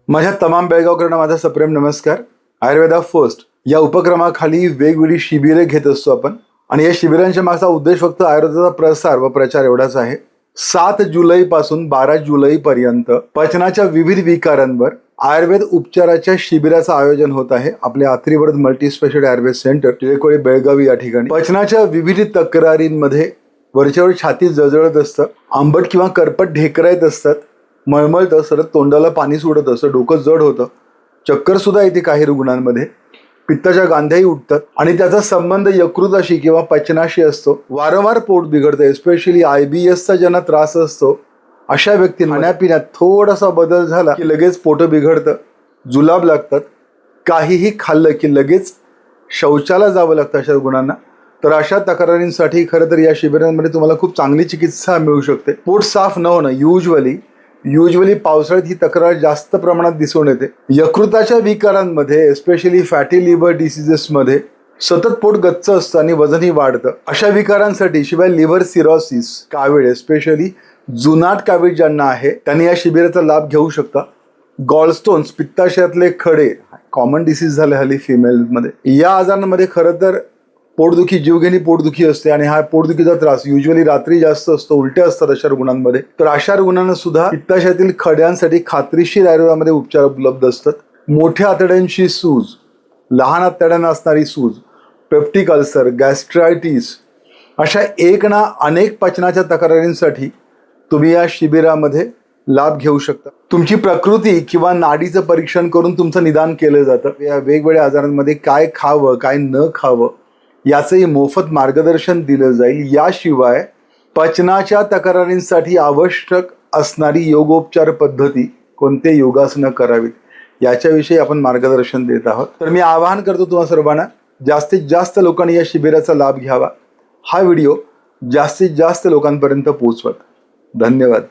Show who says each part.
Speaker 1: माझ्या तमाम बेळगावकरांना माझा सप्रेम नमस्कार. आयुर्वेदा फर्स्ट या उपक्रमाखाली वेगवेगळी शिबिरे घेत असतो आपण आणि या शिबिरांच्या मागचा उद्देश फक्त आयुर्वेदाचा प्रसार व प्रचार एवढाच आहे. 7 जुलै पासून 12 जुलै पर्यंत पचनाच्या विविध विकारांवर आयुर्वेद उपचाराच्या शिबिराचं आयोजन होत आहे. आपल्या Atrivardh multi speciality Ayurveda centre Tilkoli Belgaum या ठिकाणी पचनाच्या विविध तक्रारींमध्ये वरच्यावर छाती जळजळत असतं, आंबट किंवा करपट ढेकरा येत असतात, मळमळतं, सरळ तोंडाला पाणी सुटत असतं, डोकं जड होतं, चक्कर सुद्धा येते काही रुग्णांमध्ये, पित्ताच्या गांध्याही उठतात आणि त्याचा संबंध यकृताशी किंवा पचनाशी असतो. वारंवार पोट बिघडतं, एस्पेशली IBSचा ज्यांना त्रास असतो अशा व्यक्तींना खाण्यापिण्यात थोडासा बदल झाला की लगेच पोट बिघडतं, जुलाब लागतात, काहीही खाल्लं की लगेच शौचाला जावं लागतं अशा रुग्णांना. तर अशा तक्रारींसाठी खरं तर या शिबिरांमध्ये तुम्हाला खूप चांगली चिकित्सा मिळू शकते. पोट साफ न होणं युजली पावसाळ्यात ही तक्रार जास्त प्रमाणात दिसून येते. यकृताच्या विकारांमध्ये एस्पेशली फॅटी लिव्हर डिसीजेसमध्ये सतत पोट गच्च असतं आणि वजनही वाढतं. अशा विकारांसाठी शिवाय लिव्हर सिरोसिस, कावीळ, एस्पेशली जुनाट कावीळ ज्यांना आहे त्यांनी या शिबिराचा लाभ घेऊ शकता. गॉलस्टोन्स, पित्ताशयातले खडे, कॉमन डिसीज झाले हल्ली फिमेलमध्ये. या आजारांमध्ये खरं तर पोटदुखी, जीवघेणी पोटदुखी असते आणि हा पोटदुखीचा त्रास युजली रात्री जास्त असतो, उलटे असतात अशा रुग्णांमध्ये. तर अशा रुग्णांना सुद्धा पित्ताशयातील खड्यांसाठी खात्रीशीर आयुर्वेदामध्ये उपचार उपलब्ध असतात. मोठ्या आतड्यांची सूज, लहान आतड्यांना असणारी सूज, पेप्टिक अल्सर, गॅस्ट्रायटिस अशा एक ना अनेक पचनाच्या तक्रारींसाठी तुम्ही या शिबिरामध्ये लाभ घेऊ शकता. तुमची प्रकृती किंवा नाडीचं परीक्षण करून तुमचं निदान केलं जातं. या वेगवेगळ्या आजारांमध्ये काय खावं काय न खावं याचंही मोफत मार्गदर्शन दिलं जाईल. याशिवाय पचनाच्या तक्रारींसाठी आवश्यक असणारी योगोपचार पद्धती, कोणते योगासनं करावीत याच्याविषयी आपण मार्गदर्शन देत आहोत. तर मी आवाहन करतो तुम्हा सर्वांना, जास्तीत जास्त लोकांनी या शिबिराचा लाभ घ्यावा. हा व्हिडिओ जास्तीत जास्त लोकांपर्यंत पोहोचवा. धन्यवाद.